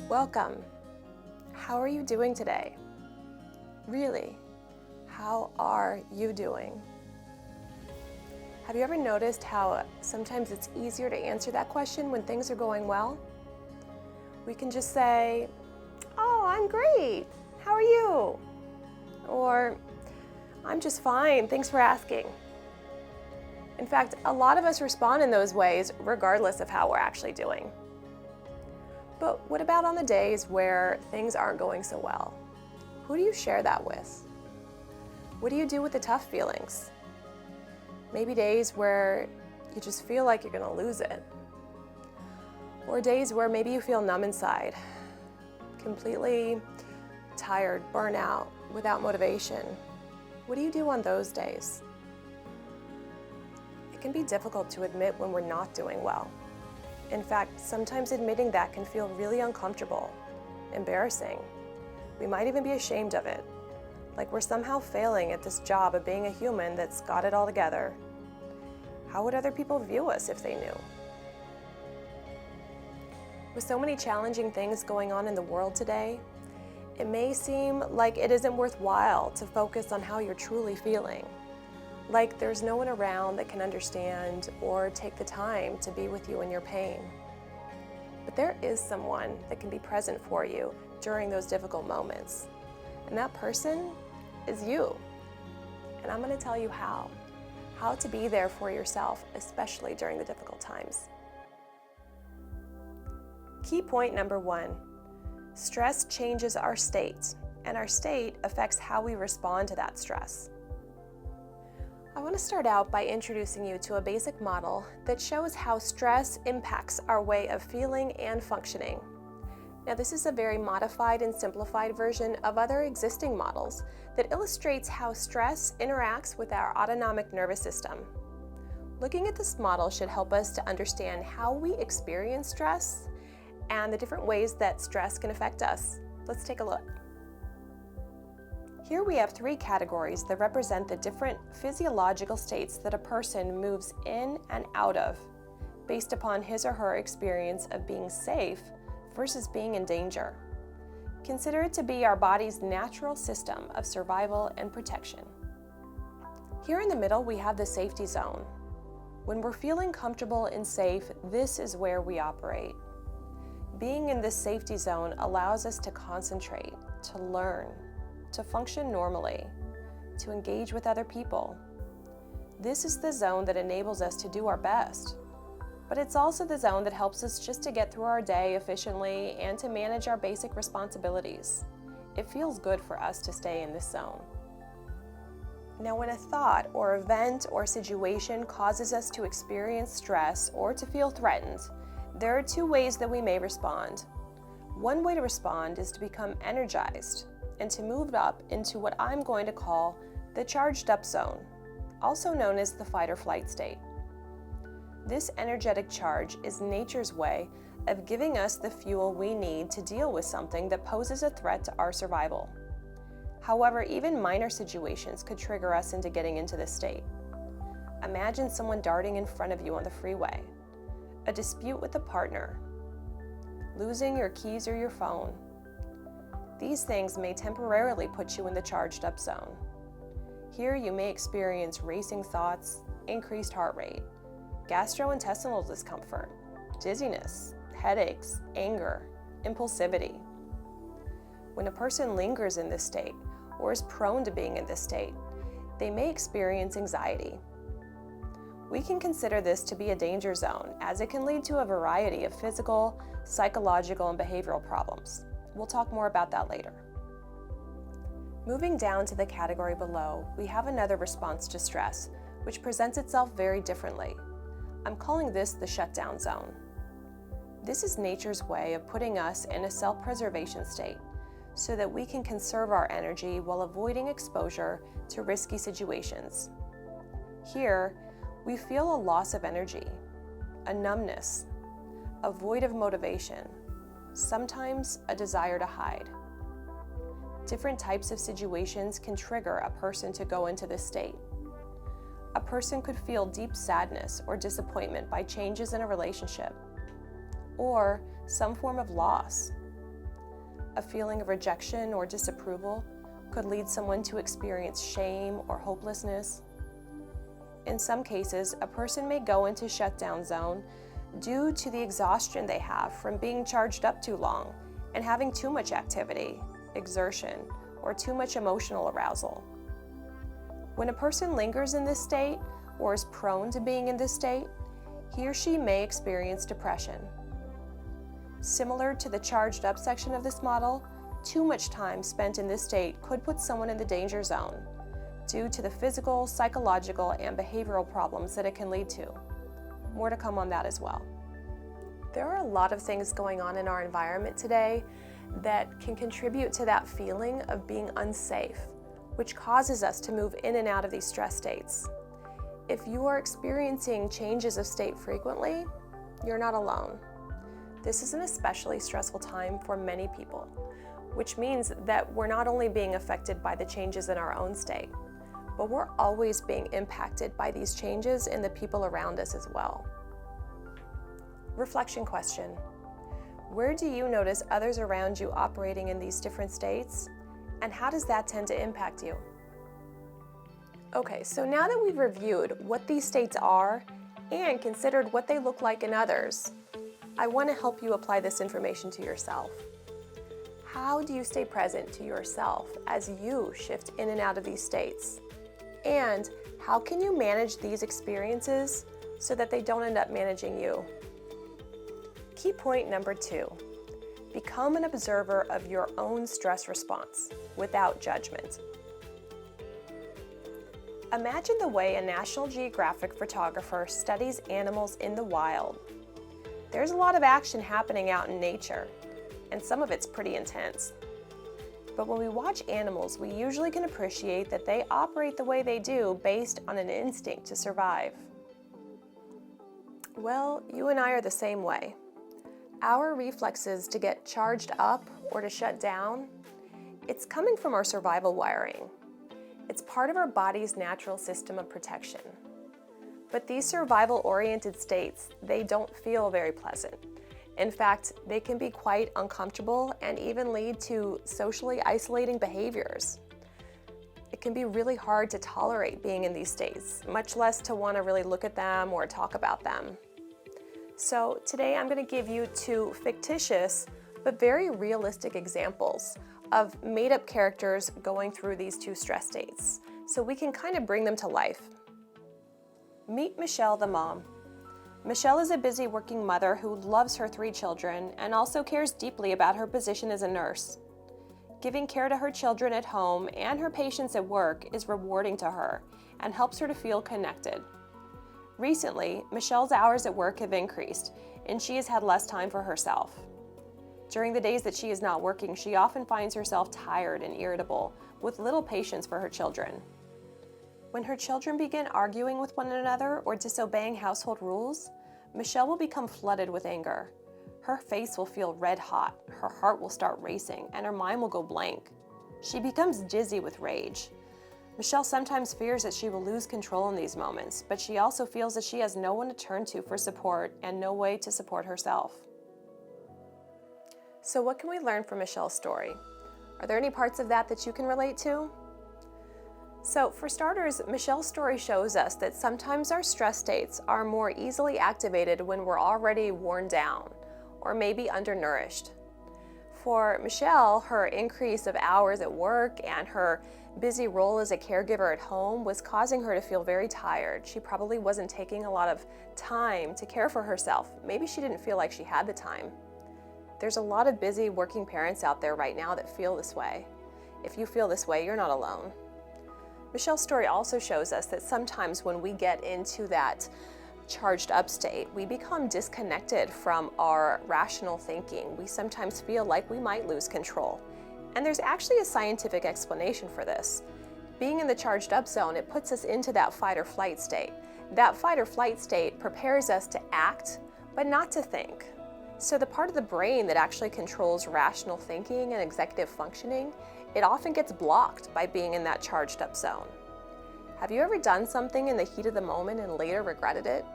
Welcome. How are you doing today? Really, how are you doing? Have you ever noticed how sometimes it's easier to answer that question when things are going well? We can just say, "Oh, I'm great. How are you?" Or, "I'm just fine. Thanks for asking." In fact, a lot of us respond in those ways regardless of how we're actually doing. But what about on the days where things aren't going so well? Who do you share that with? What do you do with the tough feelings? Maybe days where you just feel like you're gonna lose it. Or days where maybe you feel numb inside, completely tired, burnt out, without motivation. What do you do on those days? It can be difficult to admit when we're not doing well. In fact, sometimes admitting that can feel really uncomfortable, embarrassing. We might even be ashamed of it, like we're somehow failing at this job of being a human that's got it all together. How would other people view us if they knew? With so many challenging things going on in the world today, it may seem like it isn't worthwhile to focus on how you're truly feeling. Like there's no one around that can understand or take the time to be with you in your pain. But there is someone that can be present for you during those difficult moments. And that person is you. And I'm going to tell you how to be there for yourself, especially during the difficult times. Key point number 1, stress changes our state, and our state affects how we respond to that stress. I want to start out by introducing you to a basic model that shows how stress impacts our way of feeling and functioning. Now, this is a very modified and simplified version of other existing models that illustrates how stress interacts with our autonomic nervous system. Looking at this model should help us to understand how we experience stress and the different ways that stress can affect us. Let's take a look. Here we have 3 categories that represent the different physiological states that a person moves in and out of based upon his or her experience of being safe versus being in danger. Consider it to be our body's natural system of survival and protection. Here in the middle, we have the safety zone. When we're feeling comfortable and safe, this is where we operate. Being in this safety zone allows us to concentrate, to learn, to function normally, to engage with other people. This is the zone that enables us to do our best. But it's also the zone that helps us just to get through our day efficiently and to manage our basic responsibilities. It feels good for us to stay in this zone. Now, when a thought or event or situation causes us to experience stress or to feel threatened, there are 2 ways that we may respond. One way to respond is to become energized and to move up into what I'm going to call the charged up zone, also known as the fight or flight state. This energetic charge is nature's way of giving us the fuel we need to deal with something that poses a threat to our survival. However, even minor situations could trigger us into getting into this state. Imagine someone darting in front of you on the freeway, a dispute with a partner, losing your keys or your phone. These things may temporarily put you in the charged up zone. Here you may experience racing thoughts, increased heart rate, gastrointestinal discomfort, dizziness, headaches, anger, impulsivity. When a person lingers in this state or is prone to being in this state, they may experience anxiety. We can consider this to be a danger zone as it can lead to a variety of physical, psychological, and behavioral problems. We'll talk more about that later. Moving down to the category below, we have another response to stress, which presents itself very differently. I'm calling this the shutdown zone. This is nature's way of putting us in a self-preservation state so that we can conserve our energy while avoiding exposure to risky situations. Here, we feel a loss of energy, a numbness, a void of motivation, sometimes a desire to hide. Different types of situations can trigger a person to go into this state. A person could feel deep sadness or disappointment by changes in a relationship, or some form of loss, A feeling of rejection or disapproval could lead someone to experience shame or hopelessness. In some cases, a person may go into shutdown zone due to the exhaustion they have from being charged up too long and having too much activity, exertion, or too much emotional arousal. When a person lingers in this state or is prone to being in this state, he or she may experience depression. Similar to the charged up section of this model, too much time spent in this state could put someone in the danger zone due to the physical, psychological, and behavioral problems that it can lead to. More to come on that as well. There are a lot of things going on in our environment today that can contribute to that feeling of being unsafe, which causes us to move in and out of these stress states. If you are experiencing changes of state frequently, you're not alone. This is an especially stressful time for many people, which means that we're not only being affected by the changes in our own state, but we're always being impacted by these changes in the people around us as well. Reflection question: where do you notice others around you operating in these different states, and how does that tend to impact you? Okay, so now that we've reviewed what these states are and considered what they look like in others, I want to help you apply this information to yourself. How do you stay present to yourself as you shift in and out of these states? And how can you manage these experiences so that they don't end up managing you? Key point number 2, become an observer of your own stress response without judgment. Imagine the way a National Geographic photographer studies animals in the wild. There's a lot of action happening out in nature, and some of it's pretty intense. But when we watch animals, we usually can appreciate that they operate the way they do based on an instinct to survive. Well, you and I are the same way. Our reflexes to get charged up or to shut down, it's coming from our survival wiring. It's part of our body's natural system of protection. But these survival-oriented states, they don't feel very pleasant. In fact, they can be quite uncomfortable and even lead to socially isolating behaviors. It can be really hard to tolerate being in these states, much less to want to really look at them or talk about them. So today I'm going to give you 2 fictitious but very realistic examples of made-up characters going through these 2 stress states, so we can kind of bring them to life. Meet Michelle the mom. Michelle is a busy working mother who loves her 3 children and also cares deeply about her position as a nurse. Giving care to her children at home and her patients at work is rewarding to her and helps her to feel connected. Recently, Michelle's hours at work have increased, and she has had less time for herself. During the days that she is not working, she often finds herself tired and irritable, with little patience for her children. When her children begin arguing with one another or disobeying household rules, Michelle will become flooded with anger. Her face will feel red hot, her heart will start racing, and her mind will go blank. She becomes dizzy with rage. Michelle sometimes fears that she will lose control in these moments, but she also feels that she has no one to turn to for support and no way to support herself. So what can we learn from Michelle's story? Are there any parts of that you can relate to? So for starters, Michelle's story shows us that sometimes our stress states are more easily activated when we're already worn down or maybe undernourished. For Michelle, her increase of hours at work and her busy role as a caregiver at home was causing her to feel very tired. She probably wasn't taking a lot of time to care for herself. Maybe she didn't feel like she had the time. There's a lot of busy working parents out there right now that feel this way. If you feel this way, you're not alone. Michelle's story also shows us that sometimes when we get into that charged up state, we become disconnected from our rational thinking. We sometimes feel like we might lose control. And there's actually a scientific explanation for this. Being in the charged up zone, it puts us into that fight or flight state. That fight or flight state prepares us to act, but not to think. So the part of the brain that actually controls rational thinking and executive functioning, it often gets blocked by being in that charged up zone. Have you ever done something in the heat of the moment and later regretted it?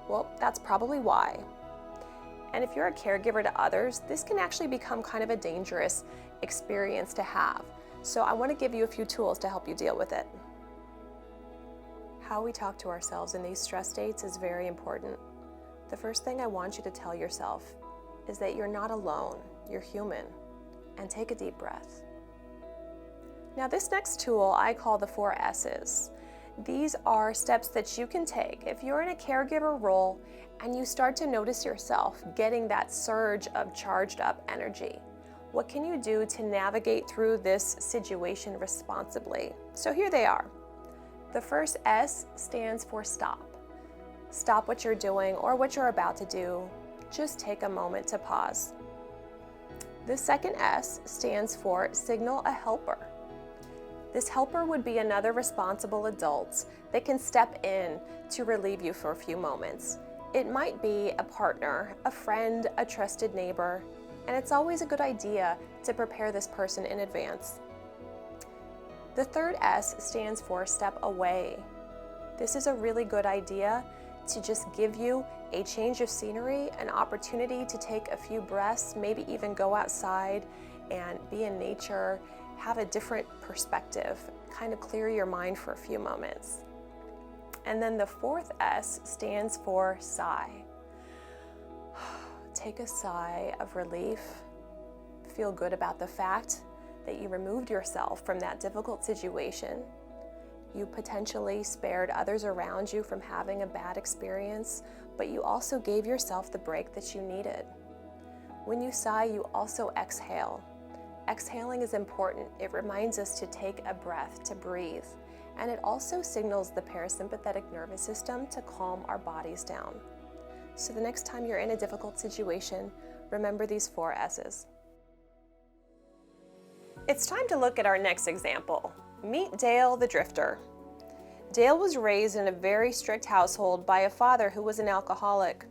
Well, that's probably why. And if you're a caregiver to others, this can actually become kind of a dangerous experience to have. So I want to give you a few tools to help you deal with it. How we talk to ourselves in these stress states is very important. The first thing I want you to tell yourself is that you're not alone, you're human, and take a deep breath. Now this next tool I call the 4 S's. These are steps that you can take if you're in a caregiver role and you start to notice yourself getting that surge of charged up energy. What can you do to navigate through this situation responsibly? So here they are. The first S stands for stop. Stop what you're doing or what you're about to do. Just take a moment to pause. The second S stands for signal a helper. This helper would be another responsible adult that can step in to relieve you for a few moments. It might be a partner, a friend, a trusted neighbor, and it's always a good idea to prepare this person in advance. The third S stands for step away. This is a really good idea to just give you a change of scenery, an opportunity to take a few breaths, maybe even go outside and be in nature, have a different perspective, kind of clear your mind for a few moments. And then the fourth S stands for sigh. Take a sigh of relief. Feel good about the fact that you removed yourself from that difficult situation. You potentially spared others around you from having a bad experience, but you also gave yourself the break that you needed. When you sigh, you also exhale. Exhaling is important. It reminds us to take a breath, to breathe, and it also signals the parasympathetic nervous system to calm our bodies down. So the next time you're in a difficult situation, remember these 4 S's. It's time to look at our next example. Meet Dale the Drifter. Dale was raised in a very strict household by a father who was an alcoholic.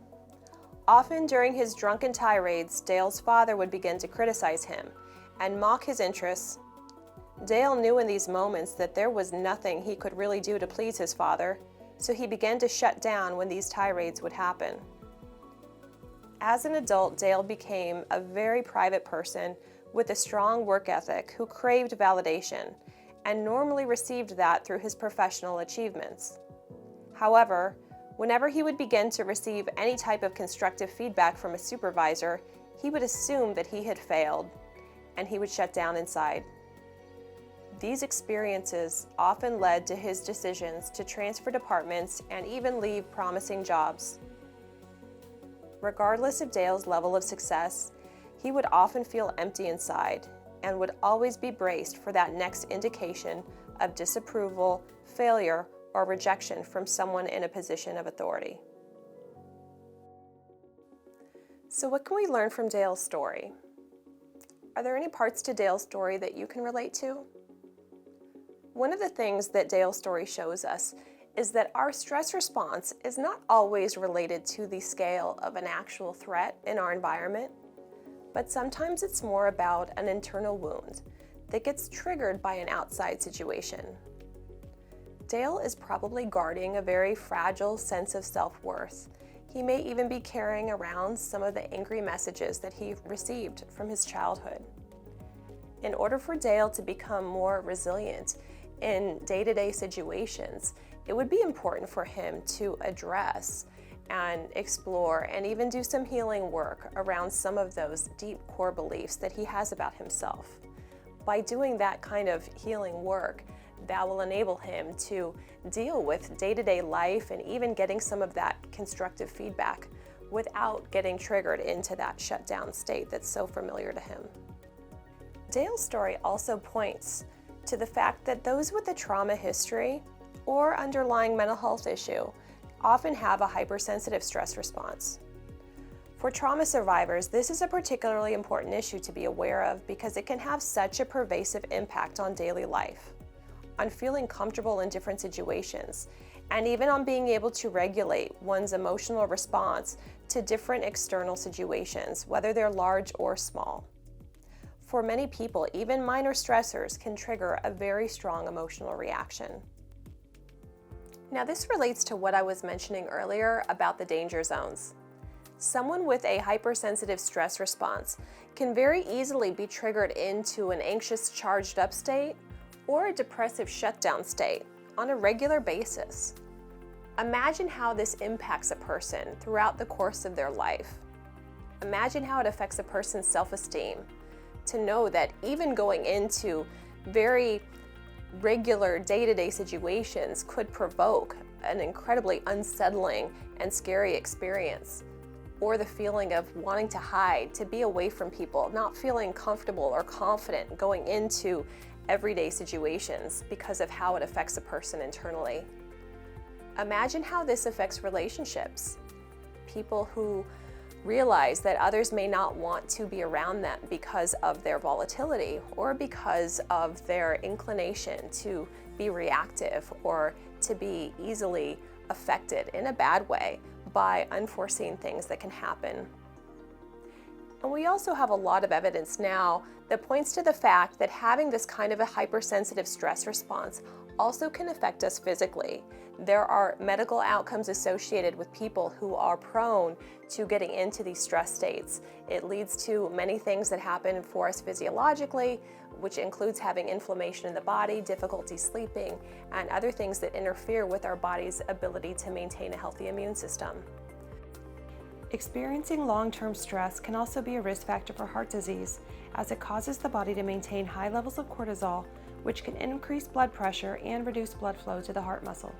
Often during his drunken tirades, Dale's father would begin to criticize him and mock his interests. Dale knew in these moments that there was nothing he could really do to please his father, so he began to shut down when these tirades would happen. As an adult, Dale became a very private person with a strong work ethic who craved validation and normally received that through his professional achievements. However, whenever he would begin to receive any type of constructive feedback from a supervisor, he would assume that he had failed, and he would shut down inside. These experiences often led to his decisions to transfer departments and even leave promising jobs. Regardless of Dale's level of success, he would often feel empty inside and would always be braced for that next indication of disapproval, failure, or rejection from someone in a position of authority. So what can we learn from Dale's story? Are there any parts to Dale's story that you can relate to? One of the things that Dale's story shows us is that our stress response is not always related to the scale of an actual threat in our environment, but sometimes it's more about an internal wound that gets triggered by an outside situation. Dale is probably guarding a very fragile sense of self-worth. He may even be carrying around some of the angry messages that he received from his childhood. In order for Dale to become more resilient in day-to-day situations, it would be important for him to address and explore and even do some healing work around some of those deep core beliefs that he has about himself. By doing that kind of healing work, that will enable him to deal with day-to-day life and even getting some of that constructive feedback without getting triggered into that shutdown state that's so familiar to him. Dale's story also points to the fact that those with a trauma history or underlying mental health issue often have a hypersensitive stress response. For trauma survivors, this is a particularly important issue to be aware of because it can have such a pervasive impact on daily life, on feeling comfortable in different situations, and even on being able to regulate one's emotional response to different external situations, whether they're large or small. For many people, even minor stressors can trigger a very strong emotional reaction. Now, this relates to what I was mentioning earlier about the danger zones. Someone with a hypersensitive stress response can very easily be triggered into an anxious charged up state or a depressive shutdown state on a regular basis. Imagine how this impacts a person throughout the course of their life. Imagine how it affects a person's self-esteem to know that even going into very regular day-to-day situations could provoke an incredibly unsettling and scary experience, or the feeling of wanting to hide, to be away from people, not feeling comfortable or confident going into everyday situations because of how it affects a person internally. Imagine how this affects relationships. People who realize that others may not want to be around them because of their volatility or because of their inclination to be reactive or to be easily affected in a bad way by unforeseen things that can happen. And we also have a lot of evidence now that points to the fact that having this kind of a hypersensitive stress response also can affect us physically. There are medical outcomes associated with people who are prone to getting into these stress states. It leads to many things that happen for us physiologically, which includes having inflammation in the body, difficulty sleeping, and other things that interfere with our body's ability to maintain a healthy immune system. Experiencing long-term stress can also be a risk factor for heart disease, as it causes the body to maintain high levels of cortisol, which can increase blood pressure and reduce blood flow to the heart muscle.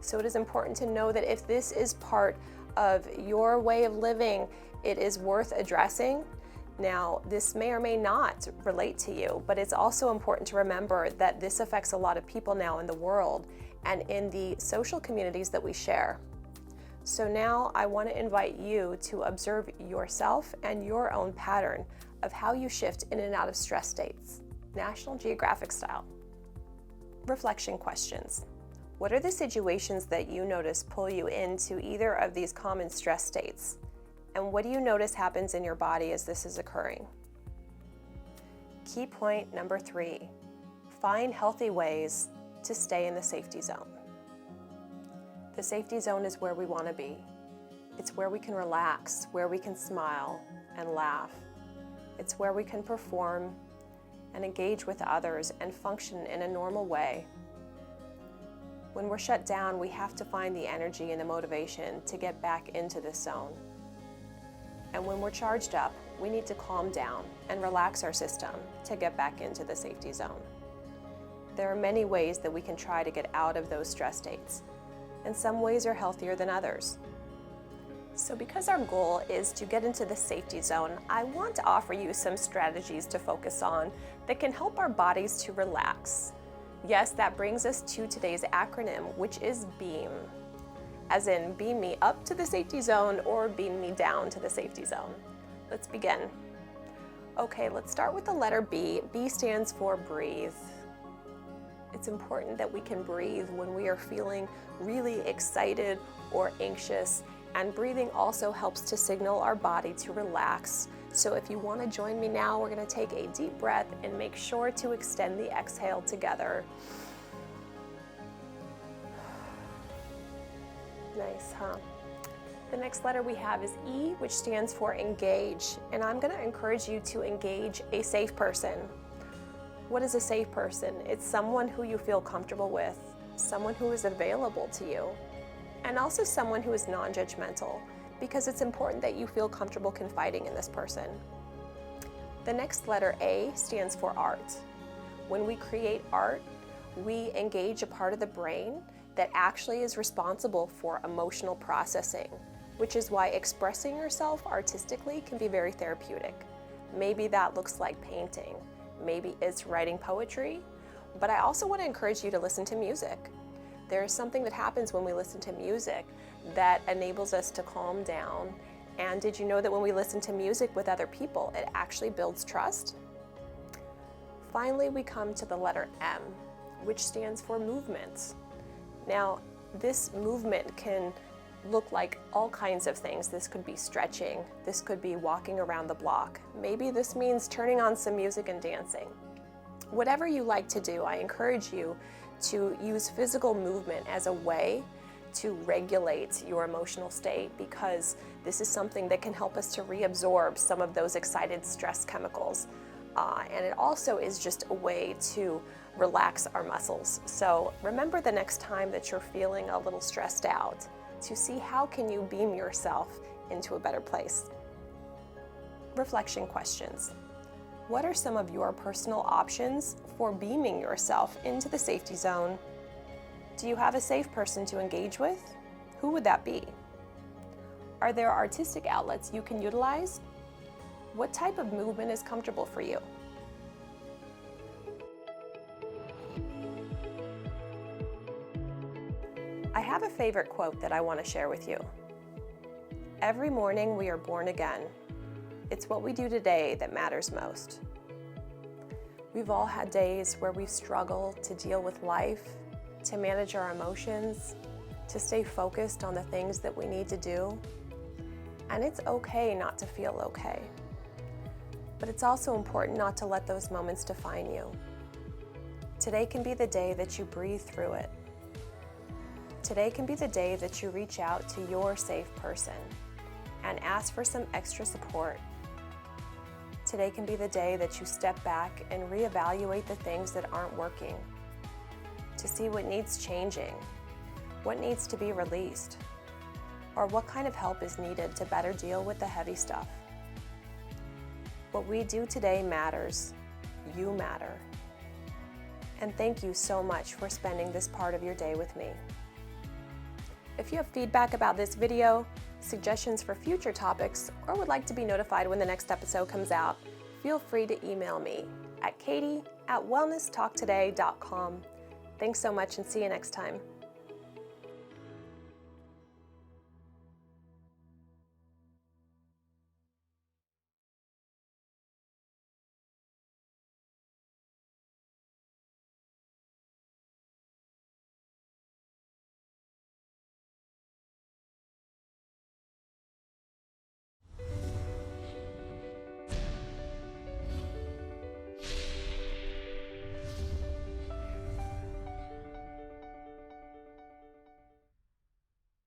So it is important to know that if this is part of your way of living, it is worth addressing. Now, this may or may not relate to you, but it's also important to remember that this affects a lot of people now in the world and in the social communities that we share. So now I want to invite you to observe yourself and your own pattern of how you shift in and out of stress states, National Geographic style. Reflection questions. What are the situations that you notice pull you into either of these common stress states? And what do you notice happens in your body as this is occurring? Key point number 3, find healthy ways to stay in the safety zone. The safety zone is where we want to be. It's where we can relax, where we can smile and laugh. It's where we can perform and engage with others and function in a normal way. When we're shut down, we have to find the energy and the motivation to get back into this zone. And when we're charged up, we need to calm down and relax our system to get back into the safety zone. There are many ways that we can try to get out of those stress states, and some ways are healthier than others. So because our goal is to get into the safety zone, I want to offer you some strategies to focus on that can help our bodies to relax. Yes, that brings us to today's acronym, which is BEAM, as in beam me up to the safety zone or beam me down to the safety zone. Let's begin. Okay, let's start with the letter B. B stands for breathe. It's important that we can breathe when we are feeling really excited or anxious, and breathing also helps to signal our body to relax. So if you want to join me now, we're going to take a deep breath and make sure to extend the exhale together. Nice, huh? The next letter we have is E, which stands for engage, and I'm going to encourage you to engage a safe person. What is a safe person? It's someone who you feel comfortable with, someone who is available to you, and also someone who is non-judgmental, because it's important that you feel comfortable confiding in this person. The next letter, A, stands for art. When we create art, we engage a part of the brain that actually is responsible for emotional processing, which is why expressing yourself artistically can be very therapeutic. Maybe that looks like painting. Maybe it's writing poetry, but I also want to encourage you to listen to music. There is something that happens when we listen to music that enables us to calm down. And did you know that when we listen to music with other people, it actually builds trust? Finally, we come to the letter M, which stands for movement. Now, this movement can look like all kinds of things. This could be stretching. This could be walking around the block. Maybe this means turning on some music and dancing. Whatever you like to do, I encourage you to use physical movement as a way to regulate your emotional state, because this is something that can help us to reabsorb some of those excited stress chemicals. And it also is just a way to relax our muscles. So remember the next time that you're feeling a little stressed out to see how can you beam yourself into a better place. Reflection questions. What are some of your personal options for beaming yourself into the safety zone? Do you have a safe person to engage with? Who would that be? Are there artistic outlets you can utilize? What type of movement is comfortable for you? I have a favorite quote that I want to share with you. Every morning we are born again. It's what we do today that matters most. We've all had days where we've struggled to deal with life, to manage our emotions, to stay focused on the things that we need to do. And it's okay not to feel okay. But it's also important not to let those moments define you. Today can be the day that you breathe through it. Today can be the day that you reach out to your safe person and ask for some extra support. Today can be the day that you step back and reevaluate the things that aren't working, to see what needs changing, what needs to be released, or what kind of help is needed to better deal with the heavy stuff. What we do today matters. You matter. And thank you so much for spending this part of your day with me. If you have feedback about this video, suggestions for future topics, or would like to be notified when the next episode comes out, feel free to email me at katie@wellnesstalktoday.com. Thanks so much and see you next time.